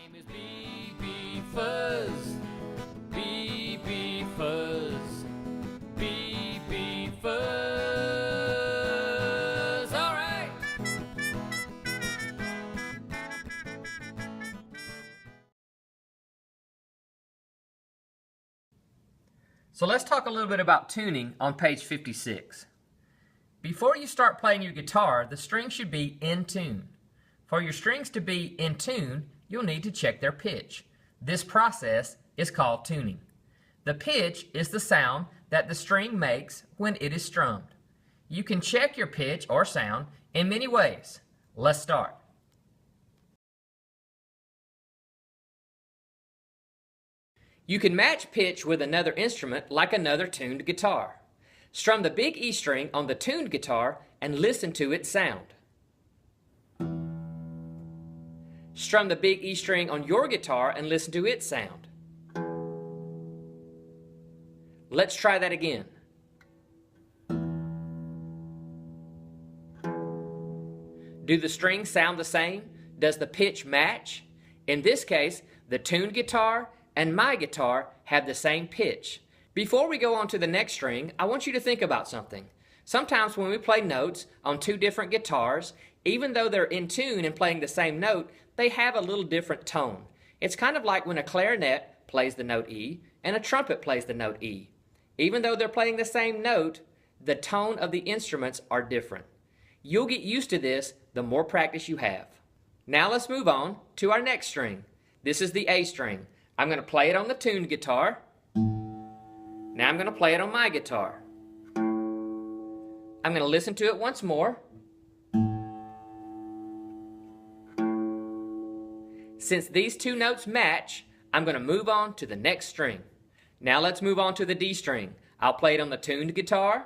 name is BB Fuzz, BB Fuzz, BB Fuzz. All right. So let's talk a little bit about tuning on page 56. Before you start playing your guitar, the strings should be in tune. For your strings to be in tune, you'll need to check their pitch. This process is called tuning. The pitch is the sound that the string makes when it is strummed. You can check your pitch or sound in many ways. Let's start. You can match pitch with another instrument like another tuned guitar. Strum the big E string on the tuned guitar and listen to its sound. Strum the big E string on your guitar and listen to its sound. Let's try that again. Do the strings sound the same? Does the pitch match? In this case, the tuned guitar and my guitar have the same pitch. Before we go on to the next string, I want you to think about something. Sometimes when we play notes on two different guitars, even though they're in tune and playing the same note, they have a little different tone. It's kind of like when a clarinet plays the note E and a trumpet plays the note E. Even though they're playing the same note, the tone of the instruments are different. You'll get used to this the more practice you have. Now let's move on to our next string. This is the A string. I'm going to play it on the tuned guitar. Now I'm going to play it on my guitar. I'm going to listen to it once more. Since these two notes match, I'm going to move on to the next string. Now let's move on to the D string. I'll play it on the tuned guitar.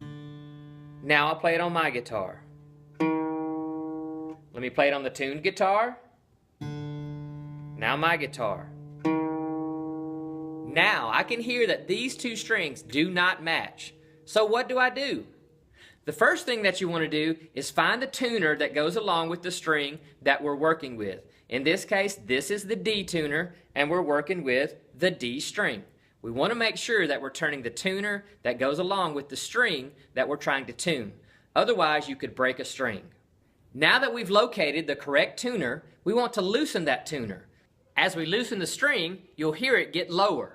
Now I'll play it on my guitar. Let me play it on the tuned guitar. Now my guitar. Now I can hear that these two strings do not match. So what do I do? The first thing that you want to do is find the tuner that goes along with the string that we're working with. In this case, this is the D tuner, and we're working with the D string. We want to make sure that we're turning the tuner that goes along with the string that we're trying to tune. Otherwise, you could break a string. Now that we've located the correct tuner, we want to loosen that tuner. As we loosen the string, you'll hear it get lower.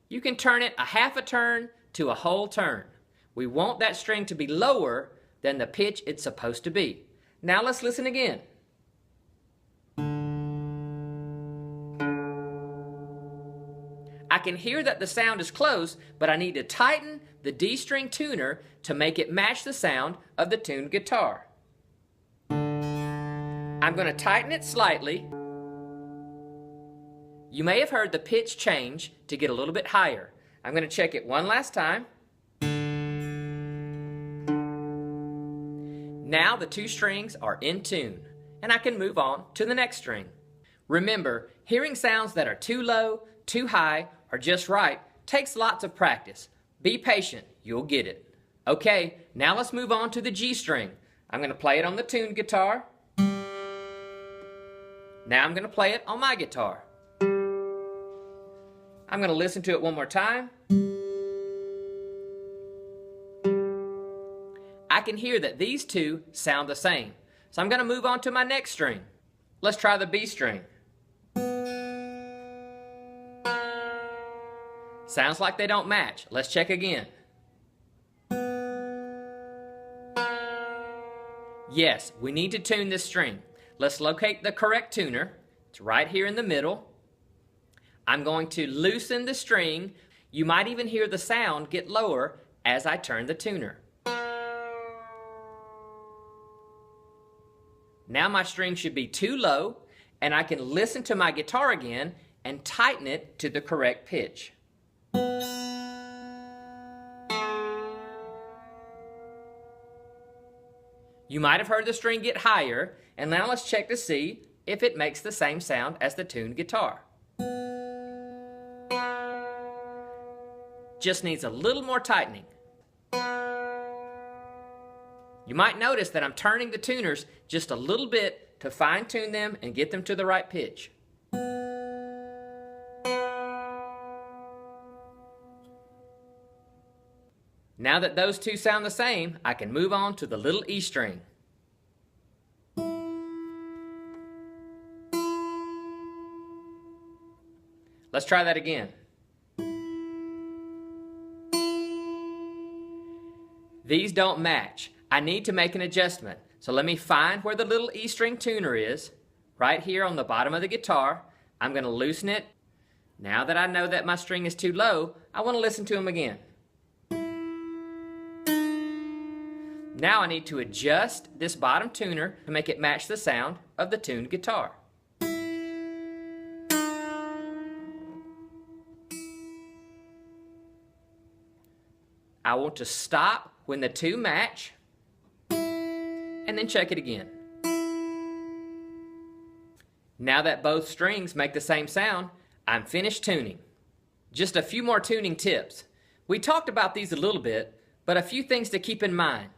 You can turn it a half a turn to a whole turn. We want that string to be lower than the pitch it's supposed to be. Now let's listen again. I can hear that the sound is close, but I need to tighten the D string tuner to make it match the sound of the tuned guitar. I'm going to tighten it slightly. You may have heard the pitch change to get a little bit higher. I'm going to check it one last time. Now the two strings are in tune, and I can move on to the next string. Remember, hearing sounds that are too low, too high, or just right takes lots of practice. Be patient, you'll get it. Okay, now let's move on to the G string. I'm going to play it on the tuned guitar. Now I'm going to play it on my guitar. I'm going to listen to it one more time. I can hear that these two sound the same. So I'm going to move on to my next string. Let's try the B string. Sounds like they don't match. Let's check again. Yes, we need to tune this string. Let's locate the correct tuner. It's right here in the middle. I'm going to loosen the string. You might even hear the sound get lower as I turn the tuner. Now my string should be too low, and I can listen to my guitar again and tighten it to the correct pitch. You might have heard the string get higher, and now let's check to see if it makes the same sound as the tuned guitar. Just needs a little more tightening. You might notice that I'm turning the tuners just a little bit to fine-tune them and get them to the right pitch. Now that those two sound the same, I can move on to the little E string. Let's try that again. These don't match. I need to make an adjustment. So let me find where the little E string tuner is, right here on the bottom of the guitar. I'm going to loosen it. Now that I know that my string is too low, I want to listen to them again. Now I need to adjust this bottom tuner to make it match the sound of the tuned guitar. I want to stop when the two match and then check it again. Now that both strings make the same sound, I'm finished tuning. Just a few more tuning tips. We talked about these a little bit, but a few things to keep in mind.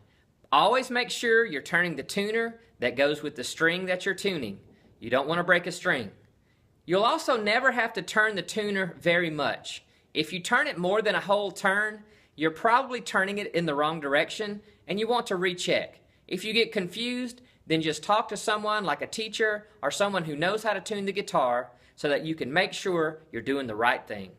Always make sure you're turning the tuner that goes with the string that you're tuning. You don't want to break a string. You'll also never have to turn the tuner very much. If you turn it more than a whole turn, you're probably turning it in the wrong direction and you want to recheck. If you get confused, then just talk to someone like a teacher or someone who knows how to tune the guitar so that you can make sure you're doing the right thing.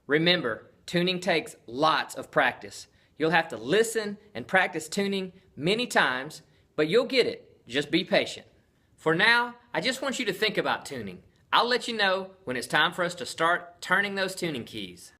Remember, tuning takes lots of practice. You'll have to listen and practice tuning many times, but you'll get it. Just be patient. For now, I just want you to think about tuning. I'll let you know when it's time for us to start turning those tuning keys.